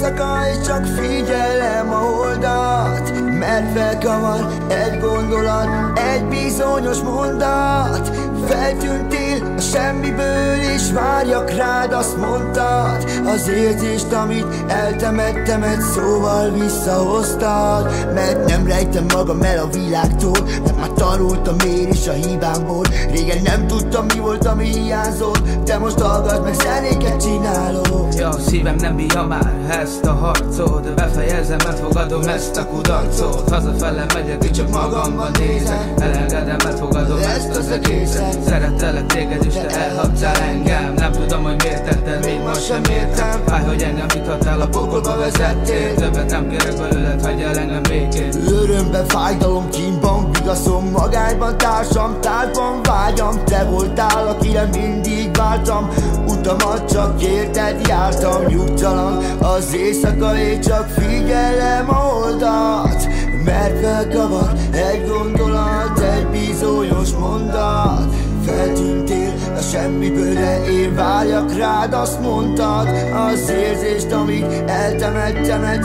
éjszaka, és csak figyelem a holdat, mert felkavar egy gondolat, egy bizonyos mondat. Feltűntél a semmiből, és várjak rád, azt mondtad. Az érzést, amit eltemettem, egy szóval visszahoztad. Mert nem rejtem magam el a világtól, mert már tanultam én is a hibámból. Régen nem tudtam, mi volt, ami hiányzott, de most hallgass meg, zenéket csinálok. Ja, szívem nem bírja már ezt a harcot, befejezem, elfogadom ezt a kudarcot. Hazafele megyek, és csak magamban nézek, elengedem, elfogadom ezt az egészet. Szerettelek téged, és te elhagytál engem. Nem tudom, hogy miért tetted, még most sem értem. Fáj, hogy engem vitatál, a pokolba vezettél. Többet nem kérek belőled, hagyjál engem békén. Örömben, fájdalom, kínban, vigaszom, magányban, társam, tárban, vágyam. Te voltál, akire mindig vártam, utamat csak érted jártam. Nyugtalan az éjszaka, én csak figyelem a holdat, mert felkavar egy gondolat, egy bizonyos mondat. Feltűntél a semmiből, de én várjak rád, azt mondtad. Az érzést, amit eltemettem, egy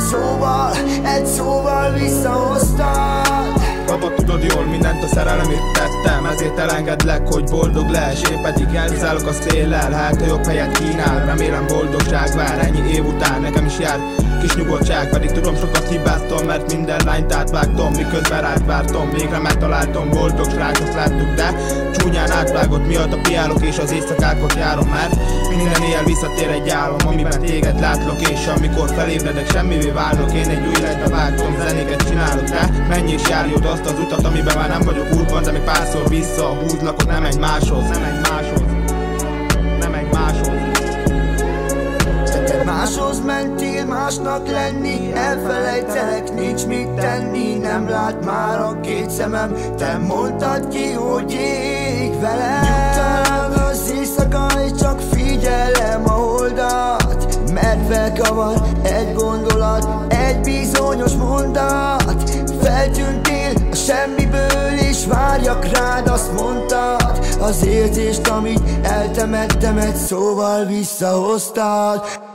szóval visszahoztad. Baba, tudod jól, mindent a szerelemért tettem, ezért elengedlek, hogy boldog lehess. Én pedig elszállok a széllel, hát a jobb helyet kínál. Remélem boldogság vár, ennyi év után nekem is jár kis nyugodtság. Pedig tudom, sokat hibáztam, mert minden lányt átvágtam, miközben rád vártam. Végre megtaláltam, boldog srácot láttuk, de csúnyán átvágott miatt a piálok, és az éjszakákat járom. Mert minden éjjel visszatér egy álom, amiben téged látlak, és amikor felébredek, semmivé válok. Én egy új életbe vágtam, zenéket csinálok, de menj és járj oda azt az utat, amiben már nem vagyok útban, de még párszor visszahúzlak, ott nem egy máshoz, nem egy máshoz, nem egy máshoz. Te máshoz mentél, másnak lenni, elfelejtelek, nincs mit tenni. Nem lát már a két szemem, te mondtad ki, hogy ég velem. Nyugtalan az éjszaka, és csak figyelem a holdat, mert felkavar egy gondolat, egy bizonyos mondat. Feltűntél a semmiből, és várjak rád, azt mondtad. Az érzést, amit eltemettem, egy szóval visszahoztad.